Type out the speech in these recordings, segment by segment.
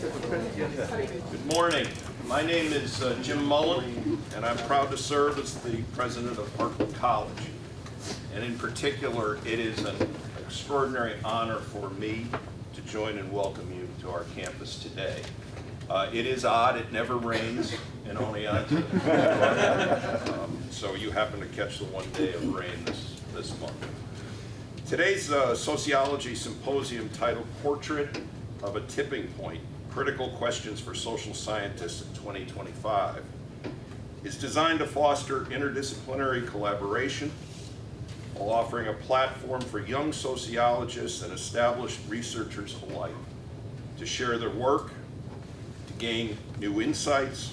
Good morning. My name is Jim Mullen, and I'm proud to serve as the president of Hartwick College. And in particular, it is an extraordinary honor for me to join and welcome you to our campus today. It is odd, it never rains in Oneonta. So you happen to catch the one day of rain this month. Today's Sociology Symposium, titled Portrait of a Tipping Point, Critical Questions for Social Scientists in 2025, is designed to foster interdisciplinary collaboration while offering a platform for young sociologists and established researchers alike to share their work, to gain new insights,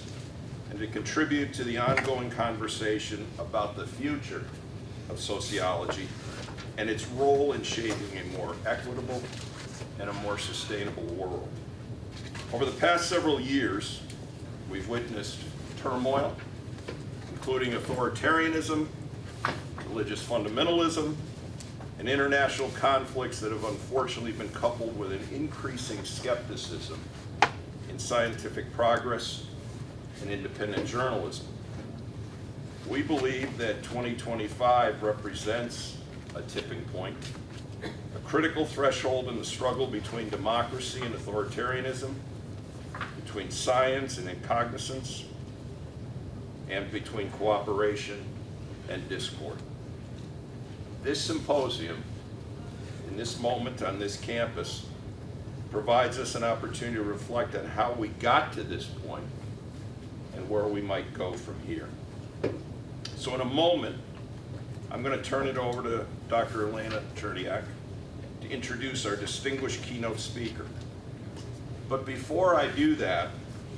and to contribute to the ongoing conversation about the future of sociology and its role in shaping a more equitable and a more sustainable world. Over the past several years, we've witnessed turmoil, including authoritarianism, religious fundamentalism, and international conflicts that have unfortunately been coupled with an increasing skepticism in scientific progress and independent journalism. We believe that 2025 represents a tipping point, a critical threshold in the struggle between democracy and authoritarianism, between science and incognizance, and between cooperation and discord. This symposium, in this moment on this campus, provides us an opportunity to reflect on how we got to this point and where we might go from here. So in a moment, I'm going to turn it over to Dr. Elena Cherniak to introduce our distinguished keynote speaker. But before I do that,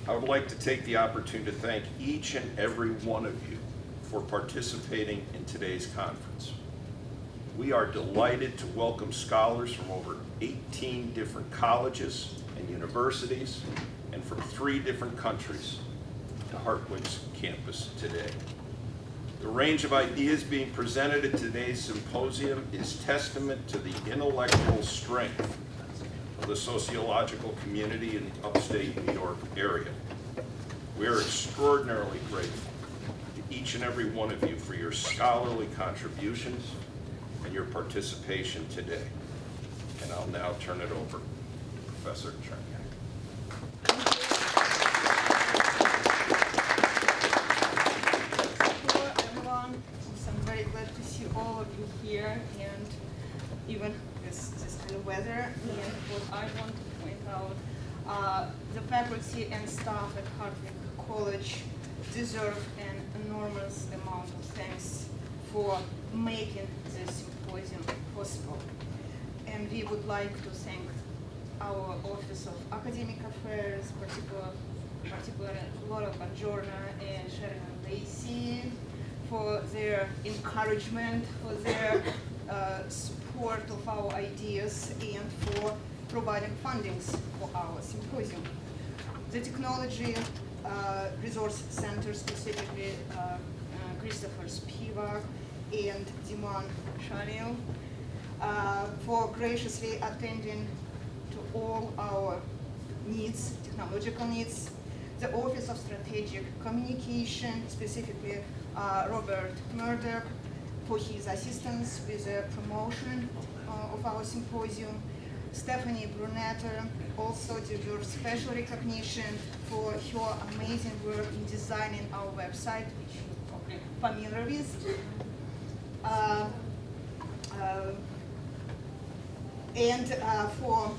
I would like to take the opportunity to thank each and every one of you for participating in today's conference. We are delighted to welcome scholars from over 18 different colleges and universities and from 3 different countries to Hartwick's campus today. The range of ideas being presented at today's symposium is testament to the intellectual strength of the sociological community in the upstate New York area. We are extraordinarily grateful to each and every one of you for your scholarly contributions and your participation today. And I'll now turn it over to Professor Cherniak. Hello everyone, I'm very glad to see all of you here, and even this kind of weather. And what I want to point out, the faculty and staff at Hartwick College deserve an enormous amount of thanks for making this symposium possible. And we would like to thank our Office of Academic Affairs, particularly Laura Banjorna and Sharon Lacey, for their encouragement, for their support of our ideas, and for providing fundings for our symposium. The Technology Resource Center, specifically Christopher Spivak and Diman Shalil, for graciously attending to all our needs, technological needs. The Office of Strategic Communication, specifically Robert Murdoch, for his assistance with the promotion of our symposium. Stephanie Brunetta also deserves special recognition for her amazing work in designing our website, which you're probably familiar with. And for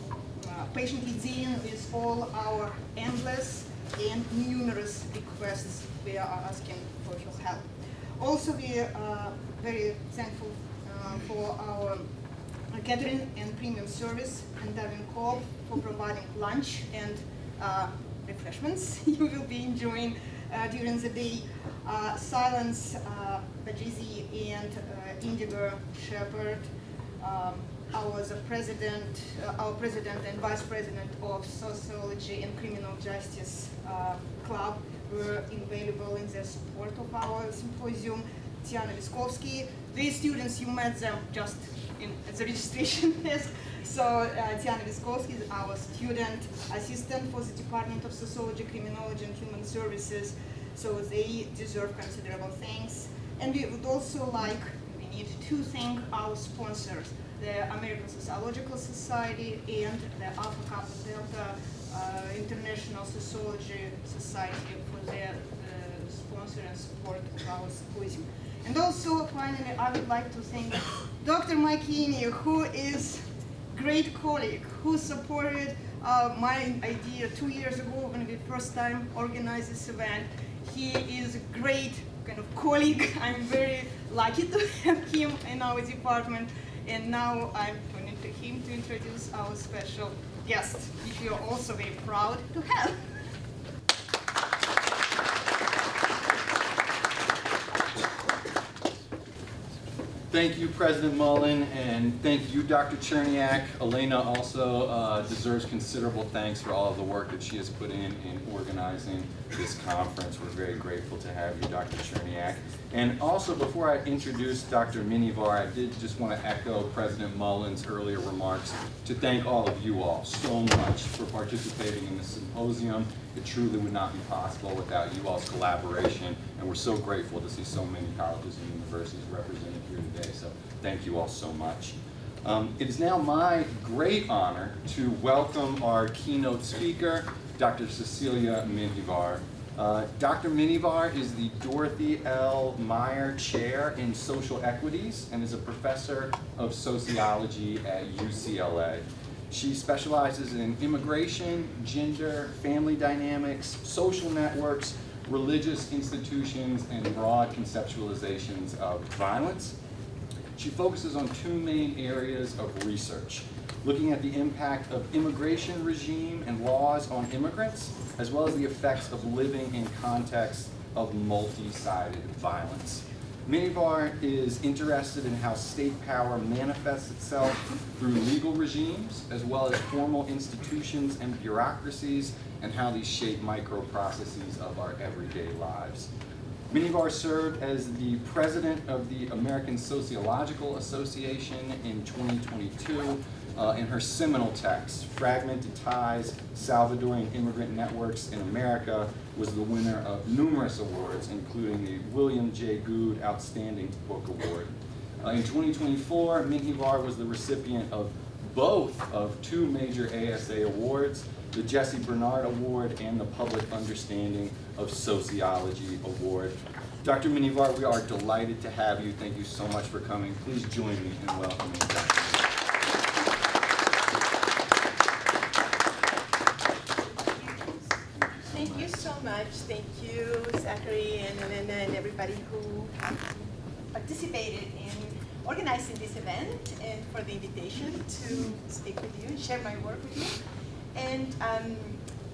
patiently dealing with all our endless and numerous requests we are asking for your help. Also, we are very thankful for our catering and premium service, and Darwin Coop for providing lunch and refreshments you will be enjoying during the day. Silence Bajizi and Indigo Shepherd, our president and vice president of Sociology and Criminal Justice Club, were invaluable in the support of our symposium. Tiana Viskovsky, these students, you met them just at the registration desk. So Tiana Viskovsky is our student assistant for the Department of Sociology, Criminology, and Human Services. So they deserve considerable thanks. And we would also like, we need to thank our sponsors, the American Sociological Society and the Alpha Kappa Delta International Sociology Society for their sponsor and support of our symposium. And also, finally, I would like to thank Dr. Mike Heaney, who is a great colleague, who supported my idea 2 years ago when we first time organized this event. He is a great kind of colleague. I'm very lucky to have him in our department. And now I'm turning to him to introduce our special guest, which we are also very proud to have. Thank you, President Mullen, and thank you, Dr. Cherniak. Elena also deserves considerable thanks for all of the work that she has put in organizing this conference. We're very grateful to have you, Dr. Cherniak. And also, before I introduce Dr. Minivar, I did just want to echo President Mullen's earlier remarks to thank all of you all so much for participating in this symposium. It truly would not be possible without you all's collaboration, and we're so grateful to see so many colleges and universities represented here today, so thank you all so much. It is now my great honor to welcome our keynote speaker, Dr. Cecilia Minivar. Dr. Minivar is the Dorothy L. Meyer Chair in Social Equities and is a professor of sociology at UCLA. She specializes in immigration, gender, family dynamics, social networks, religious institutions, and broad conceptualizations of violence. She focuses on two main areas of research, looking at the impact of immigration regime and laws on immigrants, as well as the effects of living in context of multi-sided violence. Minivar is interested in how state power manifests itself through legal regimes, as well as formal institutions and bureaucracies, and how these shape micro-processes of our everyday lives. Minivar served as the president of the American Sociological Association in 2022. In her seminal text, Fragmented Ties, Salvadoran Immigrant Networks in America, was the winner of numerous awards, including the William J. Good Outstanding Book Award. In 2024, Minivar was the recipient of both of two major ASA awards, the Jesse Bernard Award and the Public Understanding of Sociology Award. Dr. Minivar, we are delighted to have you. Thank you so much for coming. Please join me in welcoming Dr. Thank you so much. Thank you, Zachary and Elena and everybody who participated in organizing this event and for the invitation to speak with you and share my work with you. And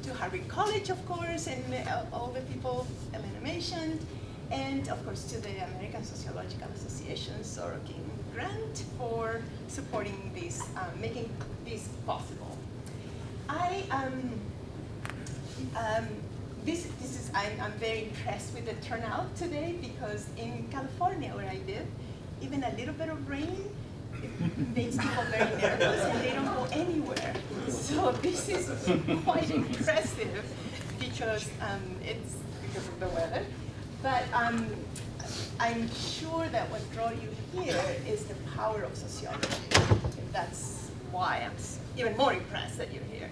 to Hartwick College, of course, and all the people Elena mentioned, and of course to the American Sociological Association Sorokin grant for supporting this, making this possible. I'm very impressed with the turnout today because in California where I live, even a little bit of rain makes people very nervous and they don't go anywhere. So this is quite impressive because it's because of the weather. But I'm sure that what brought you here is the power of sociology. And that's why I'm even more impressed that you're here.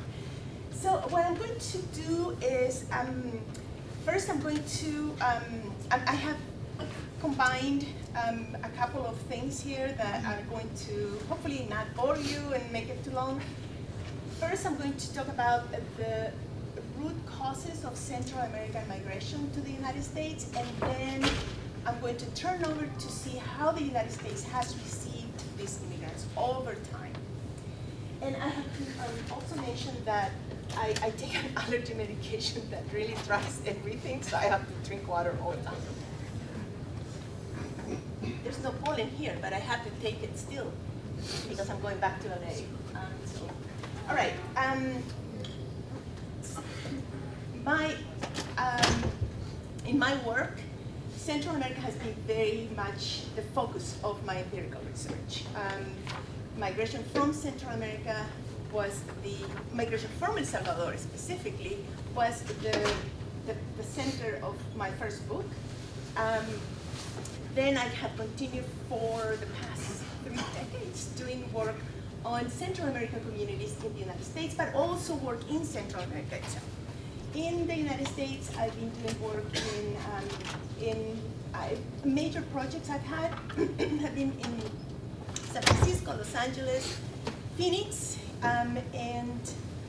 So what I'm going to do is, first I'm going to, I have combined a couple of things here that are going to hopefully not bore you and make it too long. First, I'm going to talk about the root causes of Central American migration to the United States, and then I'm going to turn over to see how the United States has received these immigrants over time. And I have to also mention that I take an allergy medication that really dries everything, so I have to drink water all the time. There's no pollen here, but I have to take it still because I'm going back to LA. All right. In my work, Central America has been very much the focus of my empirical research. migration from Central America was the migration from El Salvador specifically was the center of my first book. Then I have continued for the past 3 decades doing work on Central American communities in the United States, but also work in Central America itself. In the United States, I've been doing work in major projects I've had have been in San Francisco, Los Angeles, Phoenix, and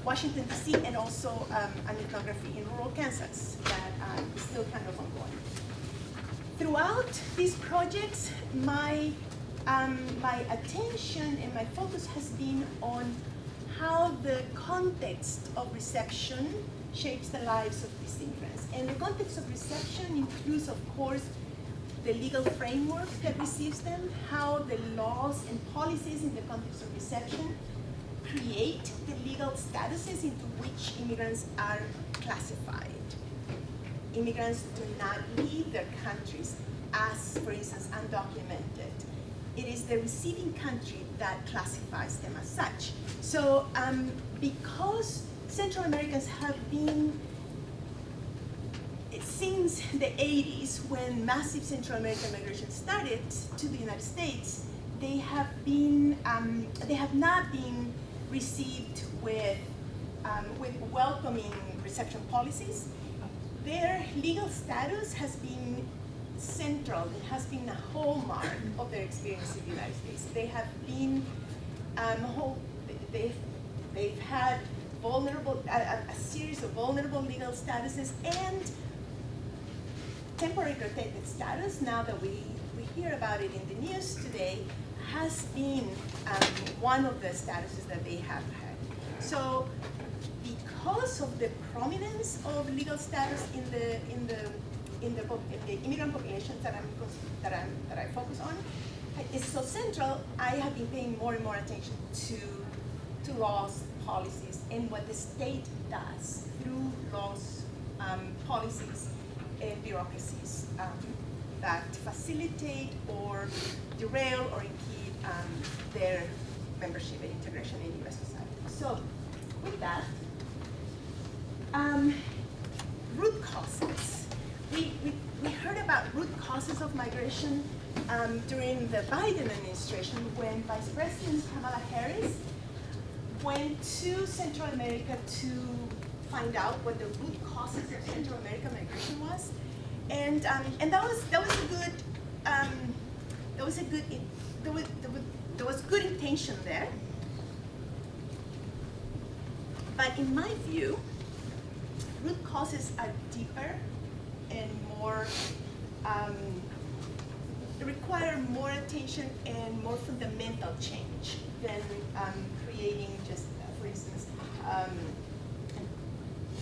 Washington, D.C., and also an ethnography in rural Kansas that is still kind of ongoing. Throughout these projects, my attention and my focus has been on how the context of reception shapes the lives of these immigrants. And the context of reception includes, of course, the legal framework that receives them, how the laws and policies in the context of reception create the legal statuses into which immigrants are classified. Immigrants do not leave their countries as, for instance, undocumented. It is the receiving country that classifies them as such. So because Central Americans have been, since the 80s, when massive Central American migration started to the United States, they have not been received with welcoming reception policies. Their legal status has been central. It has been a hallmark of their experience in the United States. They have been, they've had a series of vulnerable legal statuses and temporary protected status, now that we hear about it in the news today, has been one of the statuses that they have had. So because of the prominence of legal status in the immigrant populations that I focus on, it's so central, I have been paying more and more attention to laws, policies, and what the state does through laws, policies, and bureaucracies that facilitate or derail or impede their membership and integration in U.S. society. So with that, root causes. We heard about root causes of migration during the Biden administration when Vice President Kamala Harris went to Central America to find out what the root causes of Central American migration was, and that was good intention there. But in my view, root causes are deeper and more require more attention and more fundamental change than creating just, for instance,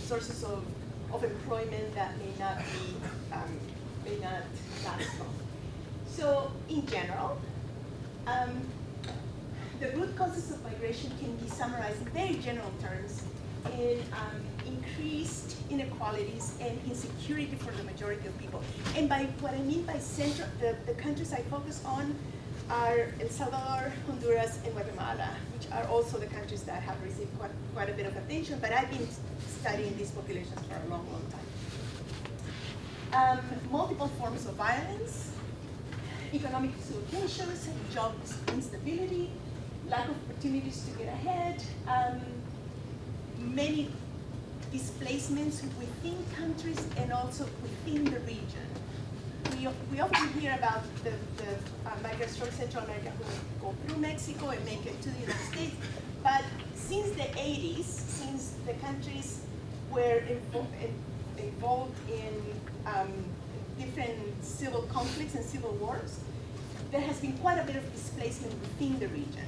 sources of employment that may not last long. So in general, the root causes of migration can be summarized in very general terms in increased inequalities and insecurity for the majority of people. And by what I mean by central, the countries I focus on are El Salvador, Honduras, and Guatemala, which are also the countries that have received quite a bit of attention, but I've been studying these populations for a long, long time. Multiple forms of violence, economic dislocations, job instability, lack of opportunities to get ahead, many displacements within countries and also within the region. We often hear about the migrants from Central America who go through Mexico and make it to the United States, but since the 80s, since the countries were involved in different civil conflicts and civil wars, there has been quite a bit of displacement within the region.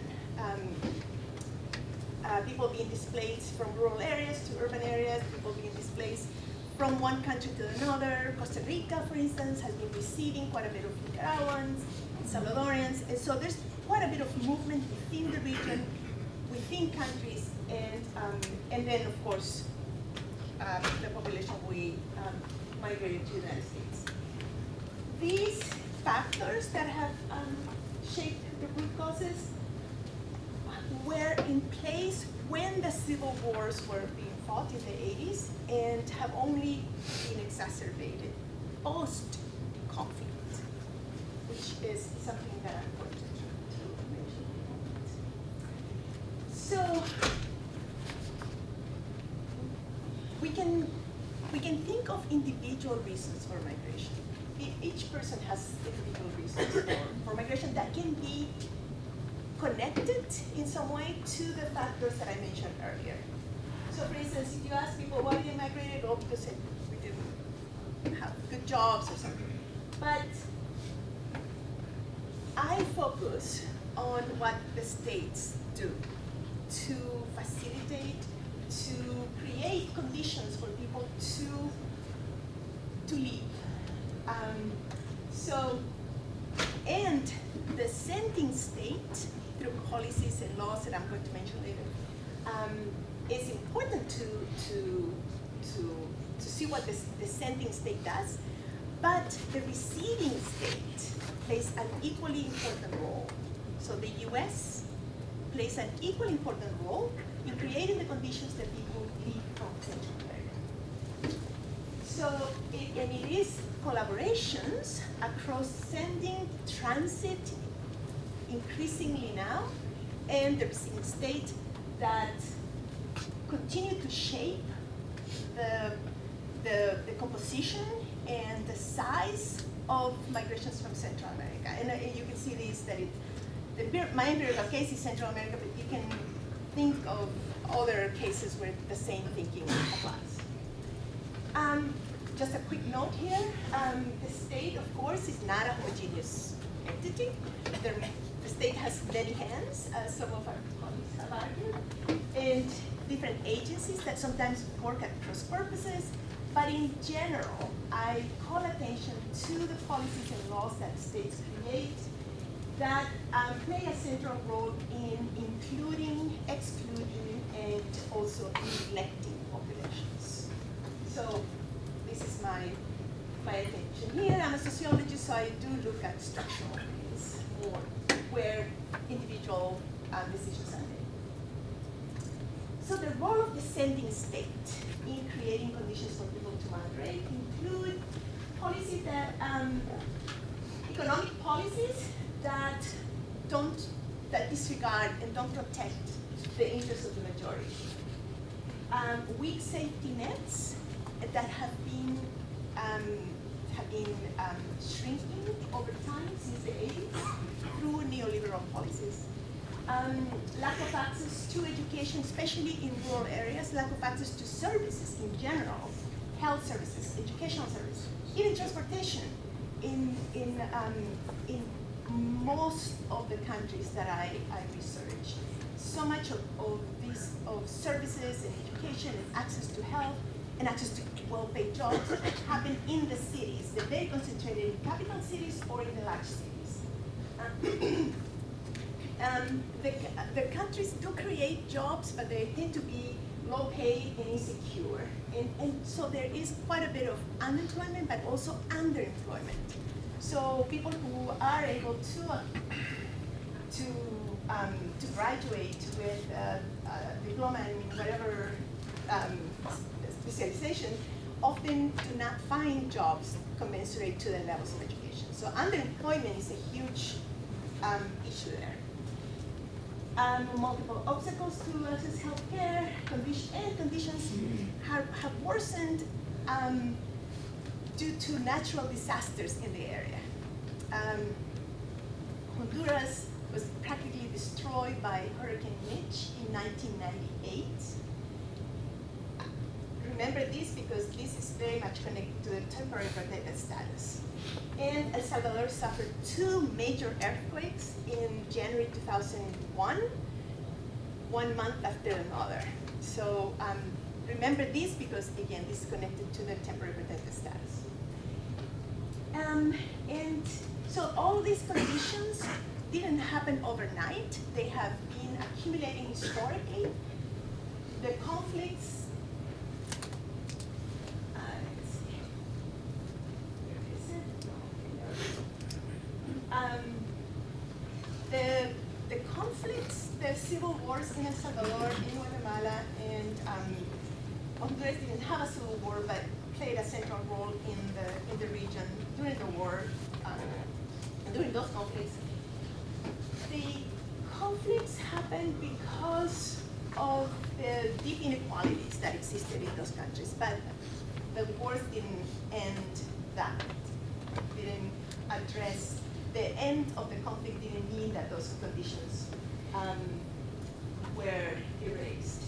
People being displaced from rural areas to urban areas, people being displaced from one country to another. Costa Rica, for instance, has been receiving quite a bit of Nicaraguans and Salvadorians, and so there's quite a bit of movement within the region, within countries, and then, of course, the population we migrated to the United States. These factors that have shaped the root causes were in place when the civil wars were being fought in the 80s and have only been exacerbated post-conflict, which is something that I'm going to try to mention in a moment. So we can think of individual reasons for migration. Each person has individual reasons for migration that can be connected in some way to the factors that I mentioned earlier. So for instance, if you ask people why they migrated, oh, because we didn't have good jobs or something. But I focus on what the states do to facilitate, to create conditions for people to leave. And the sending state, through policies and laws that I'm going to mention later, is important to see what the sending state does, but the receiving state plays an equally important role. So the US plays an equally important role in creating the conditions that people leave from Central America. So, and it is collaborations across sending, transit, increasingly now, and the receiving state that continue to shape the composition and the size of migrations from Central America. And you can see this, that my empirical case is Central America, but you can think of other cases where the same thinking applies. Just a quick note here, the state, of course, is not a homogeneous entity. The state has many hands, as some of our colleagues have argued, and different agencies that sometimes work at cross purposes. But in general, I call attention to the policies and laws that states create that play a central role in including, excluding, and also neglecting populations. So this is my attention here. I'm a sociologist, so I do look at structural things more, where individual decisions are made. So the role of the sending state in creating conditions for people to migrate include policies that, economic policies that disregard and don't protect the interests of the majority. Weak safety nets that have been shrinking over time since the 80s through neoliberal policies. Lack of access to education, especially in rural areas, lack of access to services in general, health services, educational services, even transportation in most of the countries that I researched. So much of services and education and access to health and access to well-paid jobs happen in the cities. They're very concentrated in capital cities or in the large cities. The countries do create jobs, but they tend to be low paid and insecure. And so there is quite a bit of unemployment, but also underemployment. So people who are able to graduate with a diploma in whatever specialization often do not find jobs commensurate to their levels of education. So underemployment is a huge issue there. Multiple obstacles to access healthcare, conditions have worsened due to natural disasters in the area. Honduras was practically destroyed by Hurricane Mitch in 1998. Remember this because this is very much connected to the temporary protected status. And El Salvador suffered 2 major earthquakes in January 2001, 1 month after another. So remember this because, again, this is connected to the temporary protected status. And so all these conditions didn't happen overnight. They have been accumulating historically. The conflicts, the conflicts, the civil wars in El Salvador, in Guatemala, and Honduras didn't have a civil war, but played a central role in the region during the war, during those conflicts. The conflicts happened because of the deep inequalities that existed in those countries, but the wars didn't end that. Didn't address the end of the conflict. Didn't mean that those conditions were erased.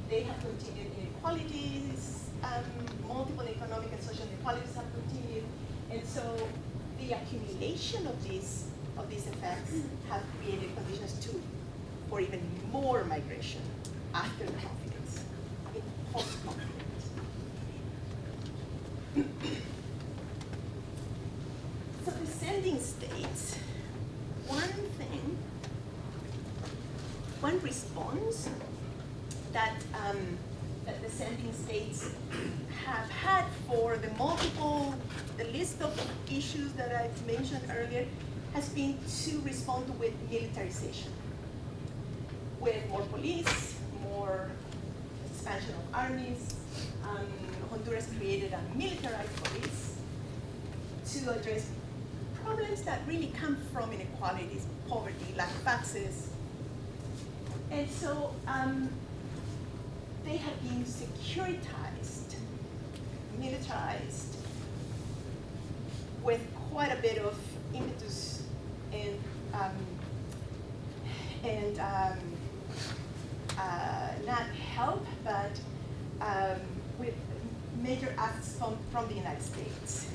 They have continued. Inequalities, multiple economic and social inequalities have continued, and so the accumulation of these effects have created conditions for even more migration after the conflicts, in post-conflict. So the sending states, one response that the sending states have had for the list of issues that I've mentioned earlier has been to respond with militarization, with more police, more expansion of armies. Honduras created a militarized police to address problems that really come from inequalities, poverty, lack of access. And so they have been securitized, militarized, with quite a bit of impetus and not help, but with major acts from the United States.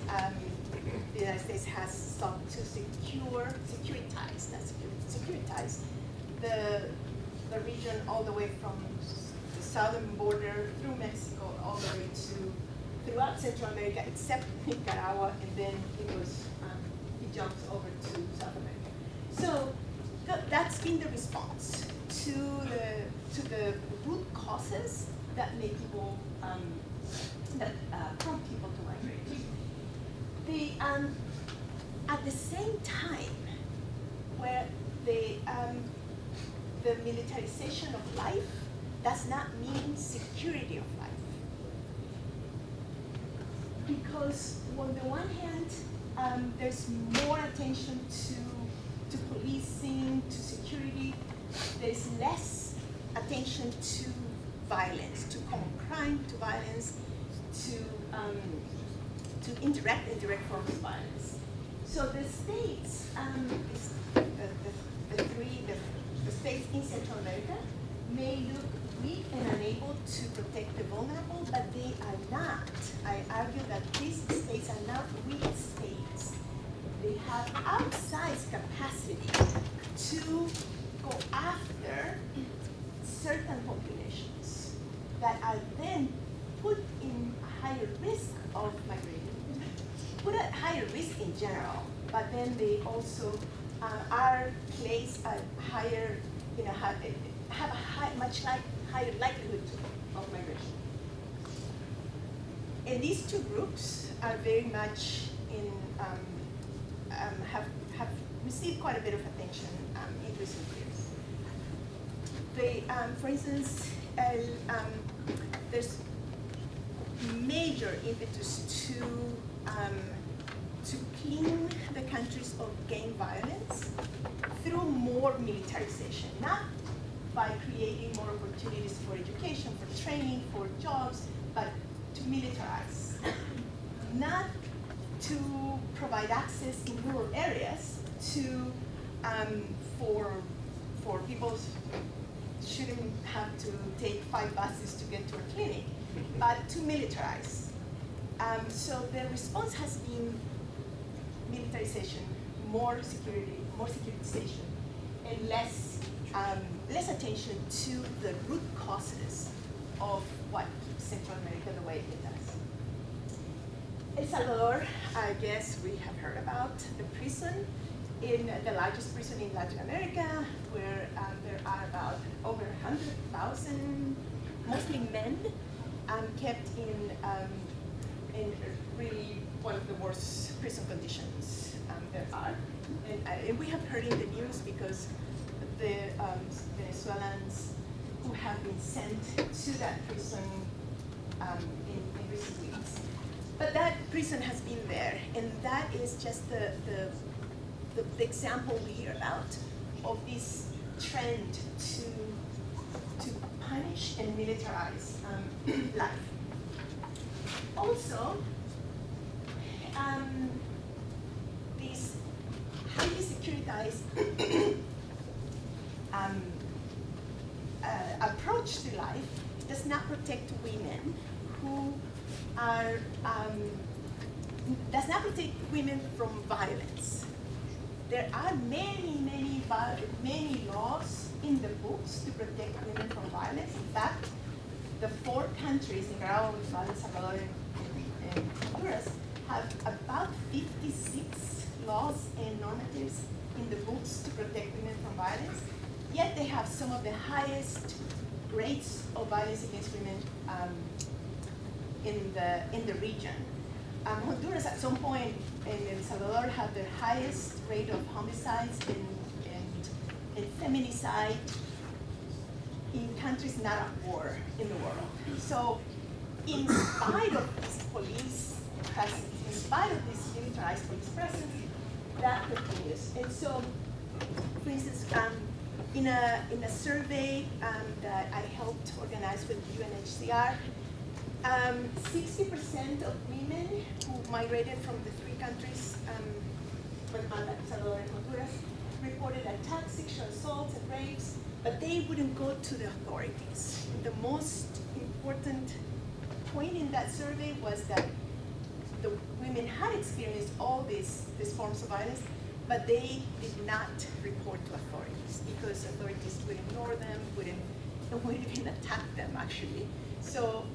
The United States has sought to securitize the region all the way from the southern border through Mexico all the way throughout Central America, except Nicaragua, and then it jumps over to South America. So that's been the response to the root causes that make people that prompt people to migrate. At the same time, where the militarization of life does not mean security of life. Because on the one hand, there's more attention to policing, to security. There's less attention to violence, to common crime, to violence, to indirect forms of violence. So the states, the states in Central America may look weak and unable to protect the vulnerable, but they are not. I argue that these states are not weak states. They have outsized capacity to go after certain populations that are then put in higher risk of migrating, put at higher risk in general, but then they also are placed at higher, have a much higher likelihood of migration. And these two groups are very much have received quite a bit of attention in recent years. For instance, there's major impetus to clean the countries of gang violence through more militarization, not by creating more opportunities for education, for training, for jobs, but to militarize. Not to provide access in rural areas to for people shouldn't have to take 5 buses to get to a clinic, but to militarize. So the response has been militarization, more security, more securitization, and less attention to the root causes of what keeps Central America the way it does. El Salvador, I guess we have heard about the prison, in the largest prison in Latin America, where there are about over 100,000, mostly men, kept in really one of the worst prison conditions there are. And we have heard in the news because the Venezuelans who have been sent to that prison in recent weeks. But that prison has been there, and that is just the example we hear about of this trend to punish and militarize life. Also, this highly securitized approach to life does not protect women who are, does not protect women from violence. There are many laws in the books to protect women from violence. In fact, the 4 countries, Nicaragua, El Salvador, and Honduras, have about 56 laws and normatives in the books to protect women from violence. Yet they have some of the highest rates of violence against women in the region. Honduras at some point and El Salvador have the highest rate of homicides and feminicide in countries not at war in the world. So in spite of this police presence, in spite of this militarized police presence, that continues. And so, for instance, in a survey that I helped organize with UNHCR, 60% of women who migrated from the 3 countries, El Salvador and Honduras, reported attacks, sexual assaults, and rapes, but they wouldn't go to the authorities. The most important point in that survey was that the women had experienced all these forms of violence, but they did not report to authorities because authorities would ignore them, wouldn't even attack them actually. So,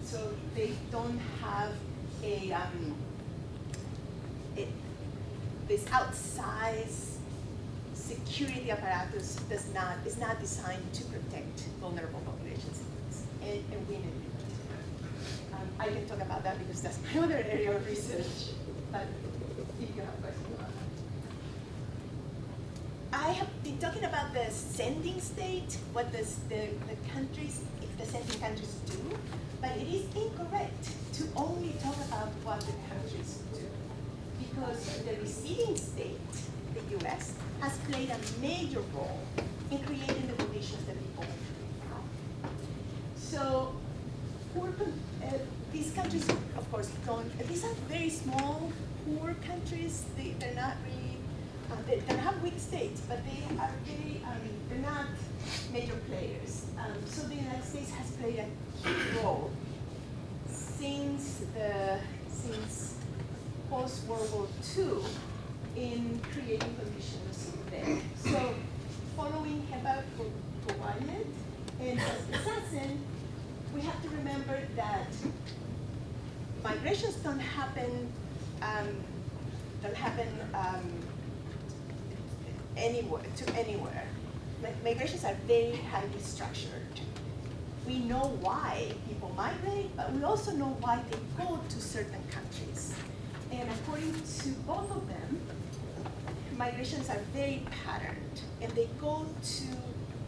so they don't have this outsized security apparatus is not designed to protect vulnerable populations and women in particular. I can talk about that because that's my other area of research, but if you have questions about that. I have been talking about the sending state, what the countries, the sending countries do, but it is incorrect to only talk about what the countries do, because the receiving state, the US, has played a major role in creating the conditions that people live. So these countries, of course, these are very small, poor countries. They're not really, they don't have weak states, but they are very, they're not major players. So the United States has played a key role since post-World War II in creating conditions there. So following Heba Kowalmet and Assassin, we have to remember that migrations don't happen anywhere. Migrations are very highly structured. We know why people migrate, but we also know why they go to certain countries. And according to both of them, migrations are very patterned, and they go to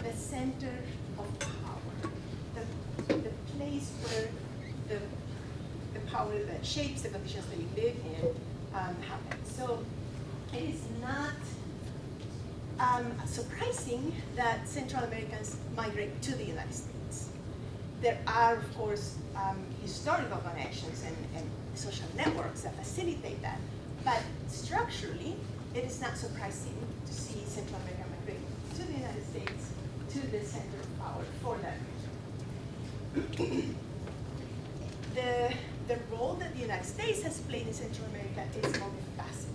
the center of power, the place where the power that shapes the conditions that you live in happens. So it is not surprising that Central Americans migrate to the United States. There are, of course, historical connections and social networks that facilitate that, but structurally, it is not surprising to see Central America migrate to the United States, to the center of power for that reason. The role that the United States has played in Central America is multifaceted.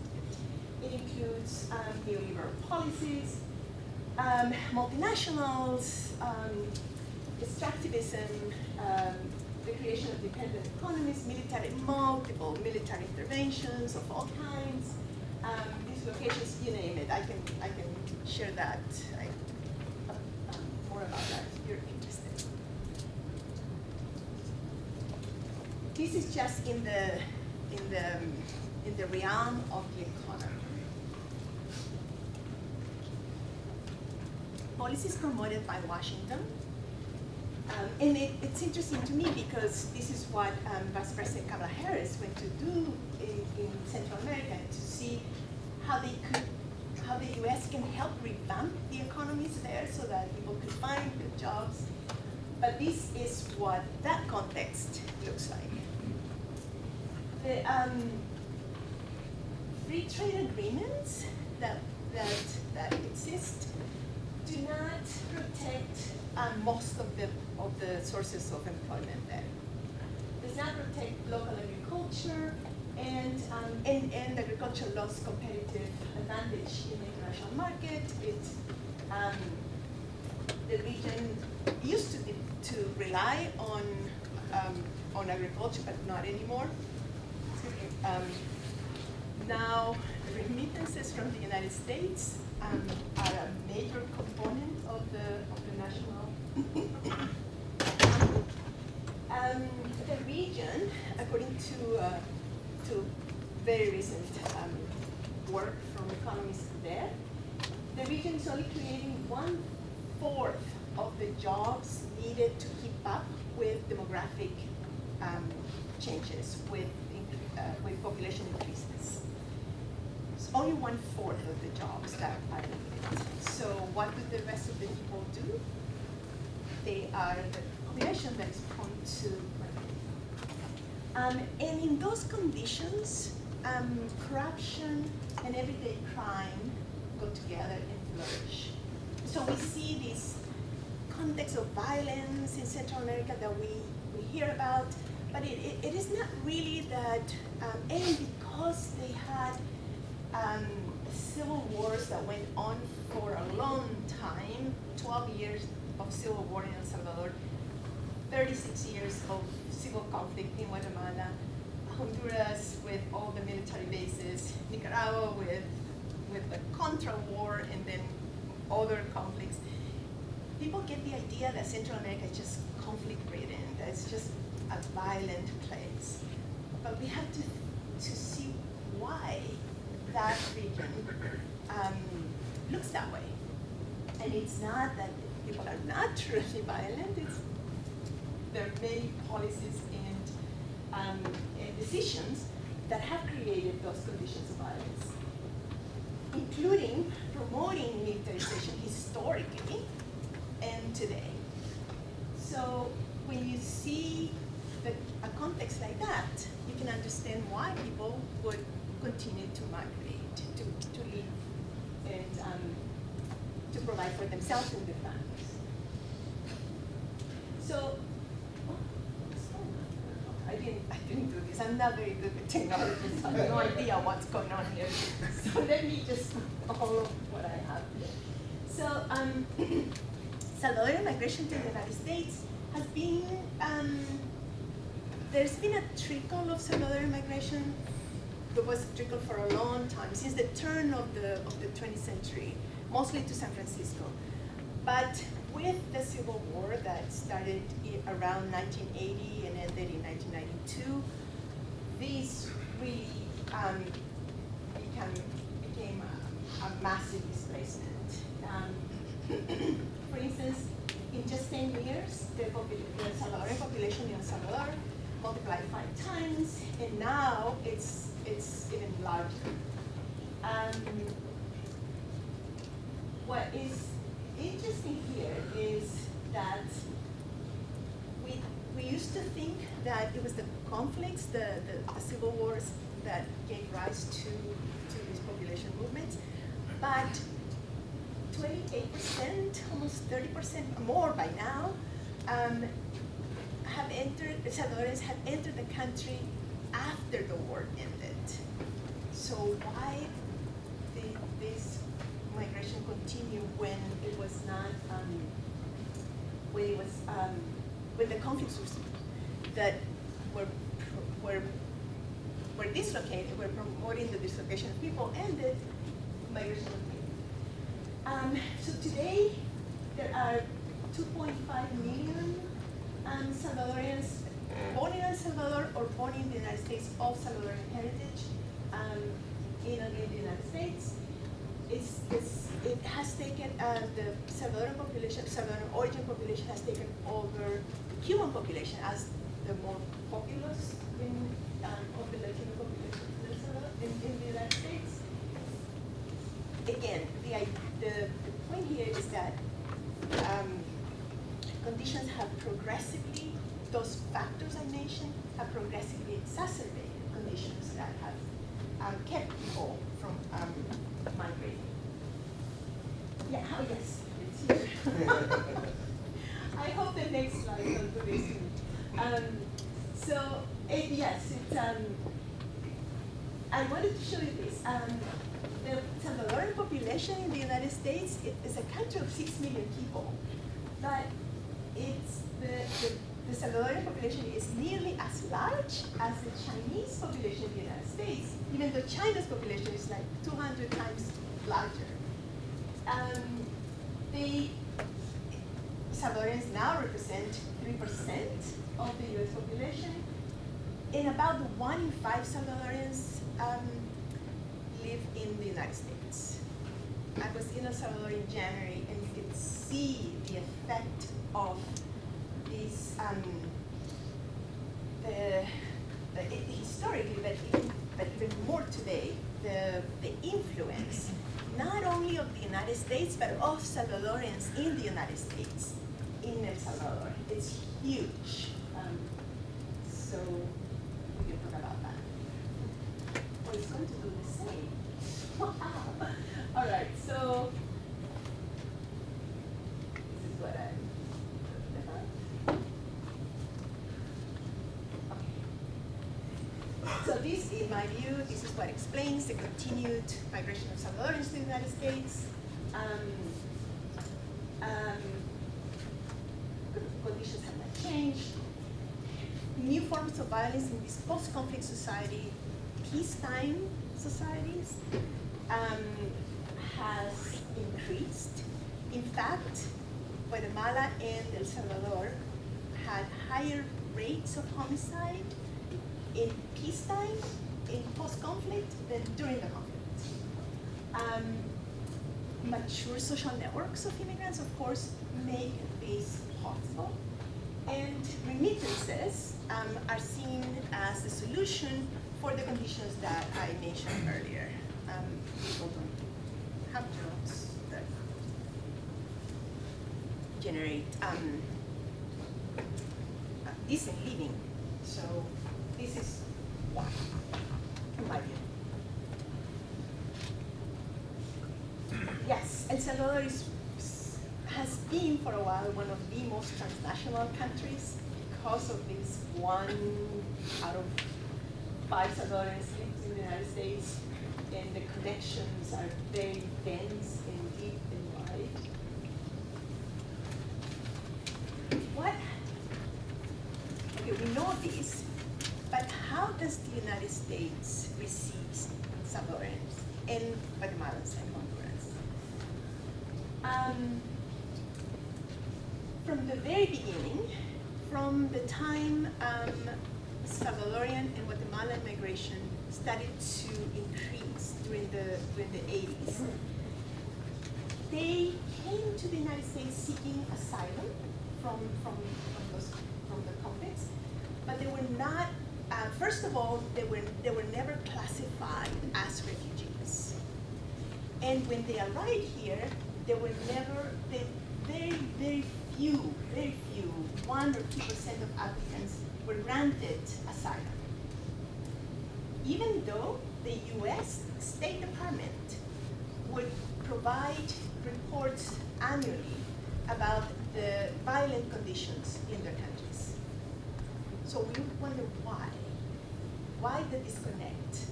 It includes neoliberal policies, multinationals, extractivism, the creation of dependent economies, multiple military interventions of all kinds, dislocations, you name it. I can share that, more about that if you're interested. This is just in the realm of the economy. policies promoted by Washington. And it's interesting to me because this is what Vice President Kamala Harris went to do in Central America, to see how the U.S. can help revamp the economies there so that people could find good jobs. But this is what that context looks like. The free trade agreements that exist do not protect most of the sources of employment there. Does not protect local agriculture, and agriculture lost competitive advantage in the international market. The region used to rely on agriculture, but not anymore. Now, remittances from the United States are a major component of the national economy. The region, according to very recent work from economists there, the region is only creating 1/4 of the jobs needed to keep up with demographic changes, with population increases. It's only 1/4 of the jobs that are needed. So what do the rest of the people do? They are the population that is prone to migration. And in those conditions, corruption and everyday crime go together and flourish. So we see this context of violence in Central America that we hear about, but it is not really that, and because they had civil wars that went on for a long time, 12 years of civil war in El Salvador, 36 years of civil conflict in Guatemala, Honduras with all the military bases, Nicaragua with the Contra War, and then other conflicts. People get the idea that Central America is just conflict-ridden, that it's just a violent place. But we have to see why that region looks that way. And it's not that people are naturally violent, there are many policies and decisions that have created those conditions of violence, including promoting militarization historically and today. So when you see a context like that, you can understand why people would continue to migrate, to live and to provide for themselves and their families. So, I didn't do this. I'm not very good with technology, so I have no idea what's going on here. So let me just follow what I have here. So Salvadorian migration to the United States has been, there's been a trickle of Salvadorian migration. There was a trickle for a long time, since the turn of the 20th century, mostly to San Francisco. But with the Civil War that started around 1980 and ended in 1992, these really became a massive displacement. For instance, in just 10 years, the Salvadorian population in El Salvador multiplied 5 times, and now it's even larger. What is interesting here is that we used to think that it was the conflicts, the civil wars that gave rise to these population movements, but 28%, almost 30% more by now, the Salvadorians have entered the country after the war ended. So why did this migration continue when it was not, when the conflicts that were dislocated, were promoting the dislocation of people, ended, migration of people. So today, there are 2.5 million Salvadorians born in El Salvador or born in the United States of Salvadorian heritage in the United States. it has taken, the Salvadoran population, Salvadoran origin population has taken over the Cuban population as the more populous of the Latino population in the United States. Again, the point here is that conditions have progressively, those factors I mentioned, have progressively exacerbated conditions that have kept people from migrating. Yeah, oh yes, it's here. I hope the next slide will do this to me. Yes, it's, I wanted to show you this. The Salvadoran population in the United States is a country of 6 million people, but it's the Salvadoran population is nearly as large as the Chinese population in the United States, even though China's population is like 200 times larger. The Salvadorans now represent 3% of the US population, and about 1 in 5 Salvadorans live in the United States. I was in El Salvador in January, and you could see the effect of these, historically, but even more today, the influence, not only of the United States, but of Salvadorans in the United States, in El Salvador. It's huge. So we can talk about that. Well, it's going to do the same. Wow. All right, so this is what So this, in my view, this is what explains the continued migration of Salvadorans to the United States. Conditions have not changed. New forms of violence in this post-conflict society, peacetime societies, has increased. In fact, Guatemala and El Salvador had higher rates of homicide in peacetime, in post-conflict, than during the conflict. Mature social networks of immigrants, of course, make this possible. And remittances are seen as the solution for the conditions that I mentioned earlier. People don't have jobs that generate decent living. So this is why, in my view. Yes, El Salvador has been for a while one of the most transnational countries because of this 1 out of 5 Salvadorans lives in the United States, and the connections are very dense and deep and wide. Okay, we know this, but how does the United States receive Salvadorans and Guatemalans and Hondurans? From the very beginning, from the time Salvadorian and Guatemalan migration started to increase during the 80s, they came to the United States seeking asylum from the conflicts, but they were not. First of all, they were never classified as refugees, and when they arrived here, they were never. Very few, 1 or 2% of applicants were granted asylum. Even though the US State Department would provide reports annually about the violent conditions in their countries. So we wonder why. Why the disconnect?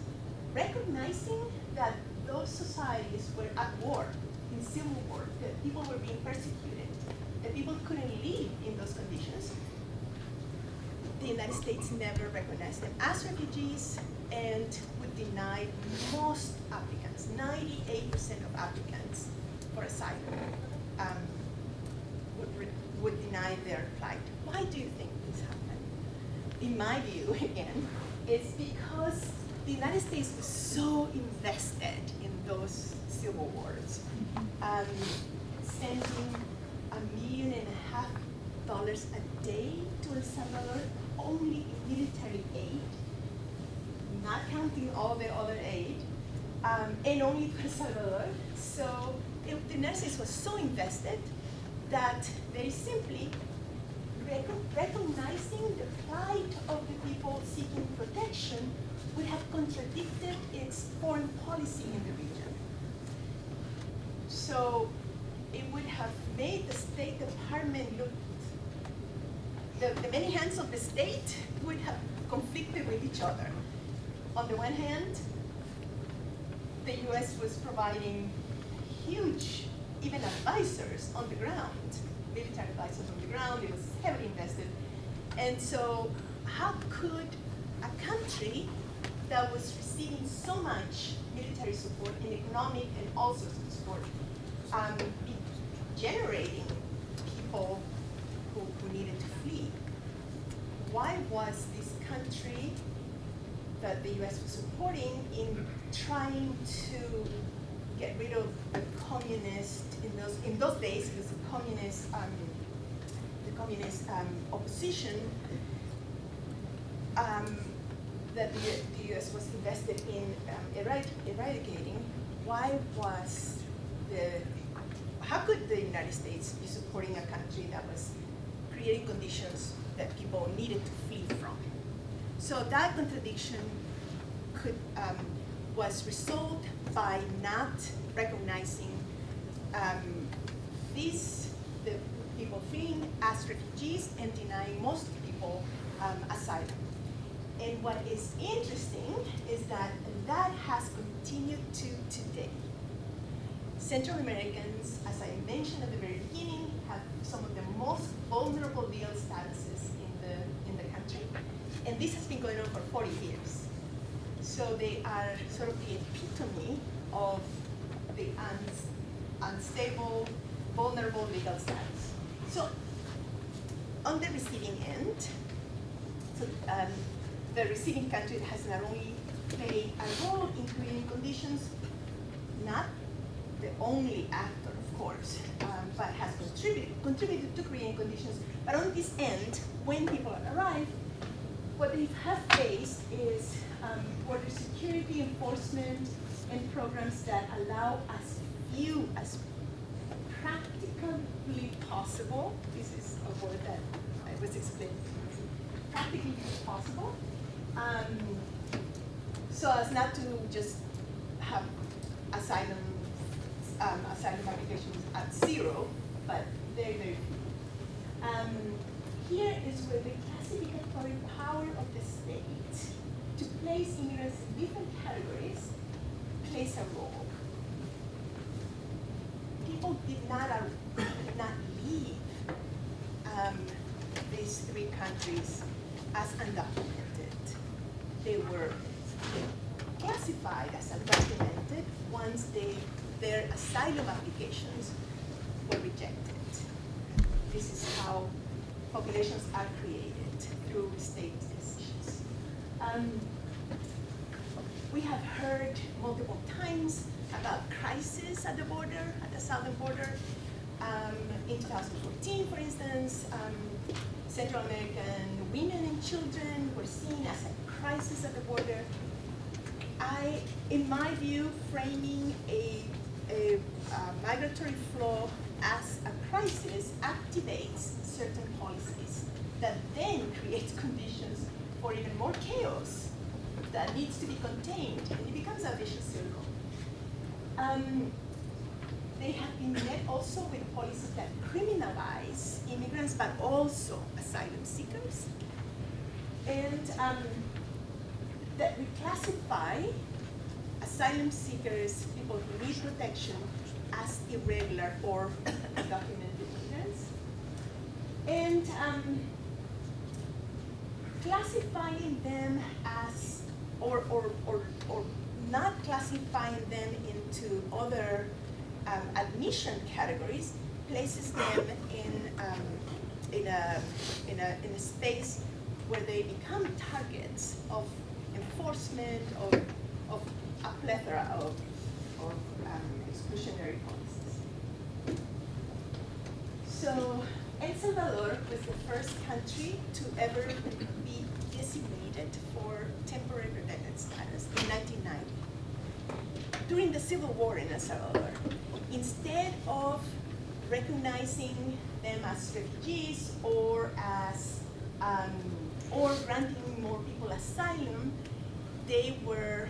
Recognizing that those societies were at war, in civil war, that people were being persecuted, that people couldn't live in those conditions, the United States never recognized them as refugees and would deny most applicants, 98% of applicants for asylum would deny their plight. Why do you think this happened? In my view, again, it's because the United States was so invested in those civil wars, sending $1.5 million a day to El Salvador, only in military aid, not counting all the other aid, and only to El Salvador. So the United States was so invested that they simply recognizing the plight of the people seeking protection would have contradicted its foreign policy in the region. So it would have made the State Department look, the many hands of the state would have conflicted with each other. On the one hand, the US was providing huge, even advisors on the ground, military advisors on the ground. It was heavily invested. And so how could a country that was receiving so much military support and economic and all sorts of support be generating people who needed to flee? Why was this country that the US was supporting in trying to get rid of the communist, in those days it was the communist opposition that the US was invested in eradicating? How could the United States be supporting a country that was creating conditions that people needed to flee from? So that contradiction was resolved by not recognizing the people fleeing as refugees and denying most people asylum. And what is interesting is that that has continued to today. Central Americans, as I mentioned at the very beginning, have some of the most vulnerable legal statuses in the country. And this has been going on for 40 years. So they are sort of the epitome of the unstable, vulnerable legal status. So on the receiving end, the receiving country has not only played a role in creating conditions, not the only actor, of course, but has contributed to creating conditions. But on this end, when people arrive, what they have faced is border security enforcement and programs that allow as few as practically possible, this is a word that I was explaining, practically possible, so as not to just have asylum applications at zero, but very, very few. Here is where the classificatory power of the state to place immigrants in different categories plays a role. People did not leave these three countries as undocumented. They were classified as undocumented once their asylum applications were rejected. This is how populations are created, through state decisions. We have heard multiple times about crisis at the border, at the southern border. In 2014, for instance, Central American women and children were seen as a crisis at the border. In my view, framing a migratory flow as a crisis activates certain policies that then creates conditions for even more chaos that needs to be contained, and it becomes a vicious circle. They have been met also with policies that criminalize immigrants, but also asylum seekers, and that reclassify asylum seekers, people who need protection, as irregular or undocumented immigrants, and classifying them as, or not classifying them into other admission categories, places them in a space where they become targets of enforcement, of a plethora of exclusionary policies. So El Salvador was the first country to ever be designated for temporary protected status in 1990. During the Civil War in El Salvador, instead of recognizing them as refugees or as or granting more people asylum, they were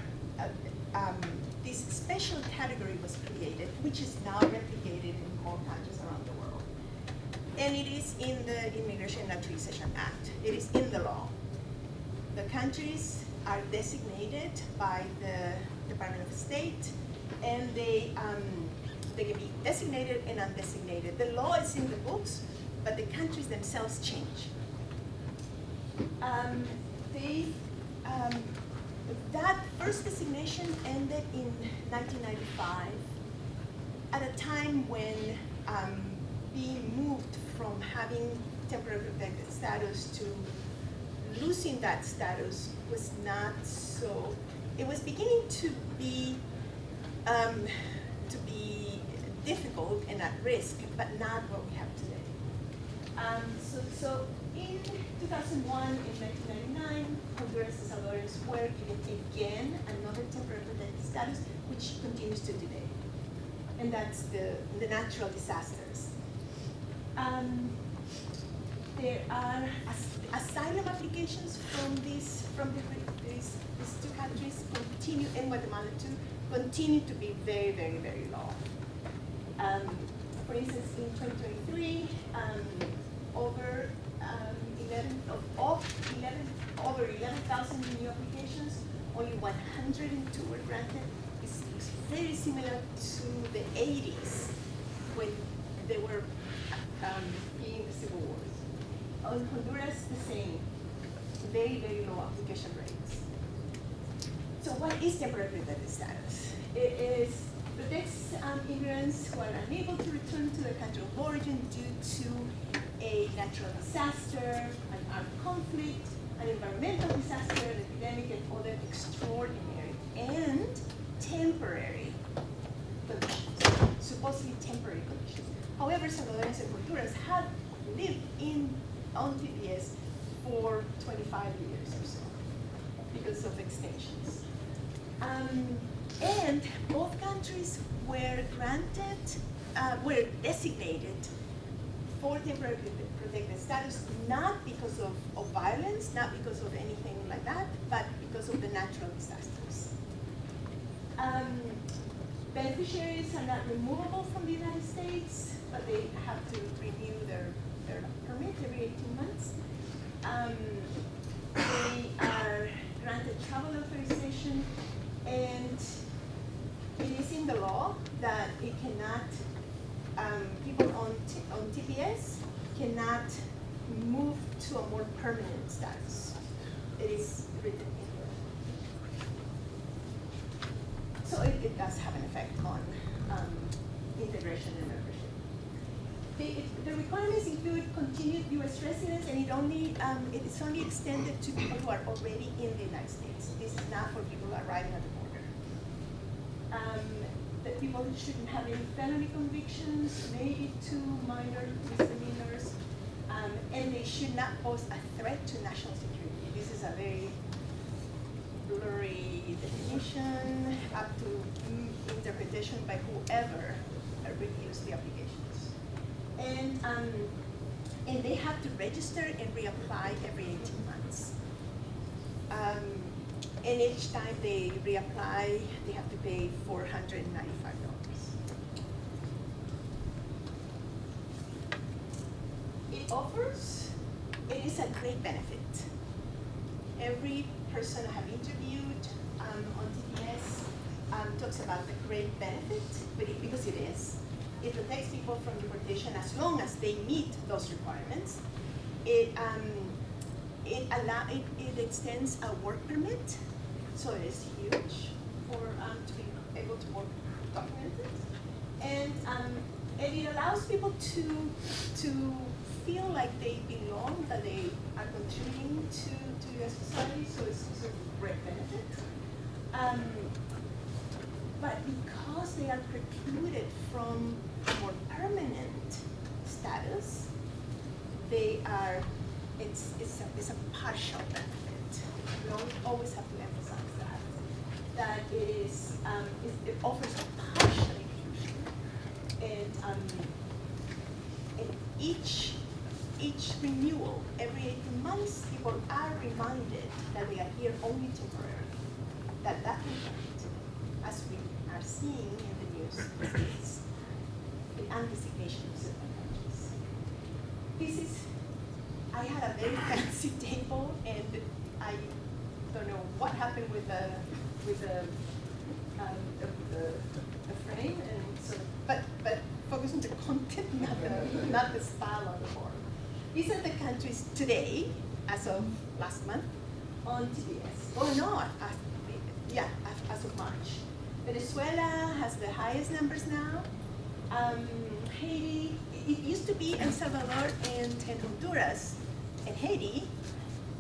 this special category was created, which is now replicated in more countries around the world. And it is in the Immigration and Naturalization Act. It is in the law. The countries are designated by the Department of State, and they can be designated and undesignated. The law is in the books, but the countries themselves change. That first designation ended in 1995, at a time when being moved from having temporary protected status to losing that status was not so, it was beginning to be difficult and at risk, but not what we have today. So in 2001, in 1999, Honduras and Salvadorans were given again another temporary protected status, which continues to today. And that's the natural disasters. There are asylum applications from these two countries continue, and Guatemala too, continue to be very, very, very low. For instance, in 2023, over 11,000 new applications, only 102 were granted. It's very similar to the 80s when they were being the civil wars. On Honduras, the same, very, very low application rates. So what is temporary protected status? It protects immigrants who are unable to return to their country of origin due to a natural disaster, an armed conflict, an environmental disaster, an epidemic, and other extraordinary and temporary conditions, supposedly temporary conditions. However, Salvadorans and Hondurans have lived on TPS for 25 years or so because of extensions. And both countries were granted, were designated for temporary protected status, not because of violence, not because of anything like that, but because of the natural disasters. Beneficiaries are not removable from the United States, but they have to renew their permit every 18 months. They are granted travel authorization, and it is in the law that it cannot, people on TPS cannot move to a more permanent status. It is written in there. So it does have an effect on integration and membership. The requirements include continued U.S. residence, and it is only extended to people who are already in the United States. This is not for people arriving at the border. That people shouldn't have any felony convictions, maybe 2 minor misdemeanors, and they should not pose a threat to national security. This is a very blurry definition, up to interpretation by whoever reviews the applications. And they have to register and reapply every 18 months. And each time they reapply, they have to pay $495. It is a great benefit. Every person I have interviewed on TPS talks about the great benefit, because it is. It protects people from deportation as long as they meet those requirements. It extends a work permit, so it is huge for to be able to work documented, and it allows people to feel like they belong, that they are contributing to US society, so it's a great benefit. But because they are precluded from more permanent status, they are, it's a partial benefit. We always have to emphasize that it is, it offers a partial inclusion. And each renewal, every 18 months, people are reminded that they are here only temporarily, that will end, as we are seeing in the news these days, the anticipation of certain countries. This is, I had a very fancy table, and I don't know what happened with the frame, and so, but focus on the content, not the style or the form. These are the countries today, as of last month, on TPS. Oh no, as of March. Venezuela has the highest numbers now. Haiti, it used to be El Salvador and Honduras, and Haiti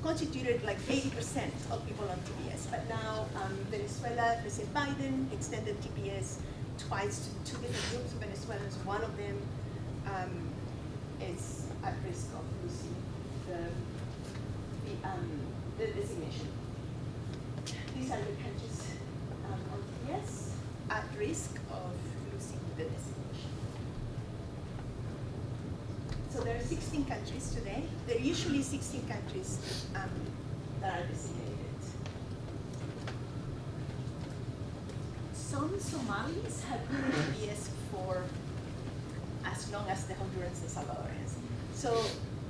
constituted like 80% of people on TPS. But now Venezuela, President Biden extended TPS twice to two different groups of Venezuelans. One of them is at risk of losing the designation. These are the countries on TPS at risk of losing the designation. So there are 16 countries today. There are usually 16 countries that are designated. Some Somalis have been in TPS for as long as the Hondurans and Salvadorians. So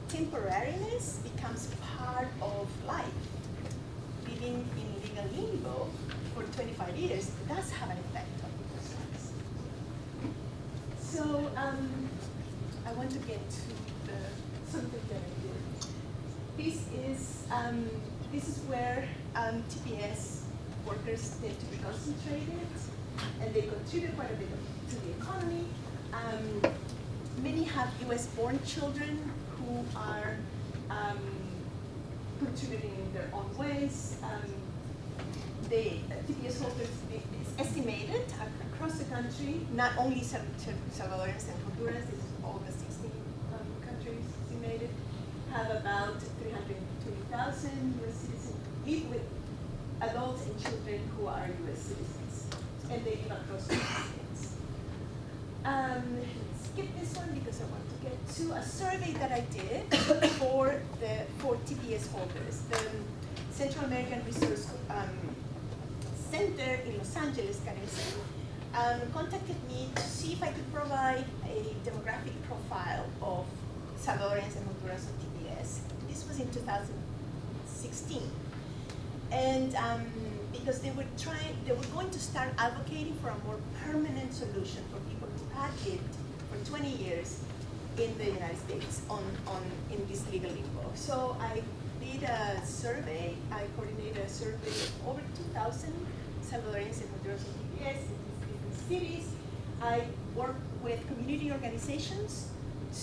temporariness becomes part of life. Living in legal limbo for 25 years does have an effect on people's lives. So I want to get to something that I did. This is where TPS workers tend to be concentrated, and they contribute quite a bit to the economy. Many have US-born children who are contributing in their own ways. TPS holders, it's estimated across the country, not only Salvadorians and Honduras, this is all the 16 countries estimated, have about 320,000 US citizens, live with adults and children who are US citizens, and they live across the states. Skip this one because I want to get to a survey that I did for TPS holders. The Central American Resource Center in Los Angeles, contacted me to see if I could provide a demographic profile of Salvadorians and Hondurans on TPS. This was in 2016. And because they were going to start advocating for a more permanent solution for people who had lived for 20 years in the United States in this legal limbo. So I did a survey, I coordinated a survey of over 2,000 Salvadorians and Hondurans on TPS in these different cities. I worked with community organizations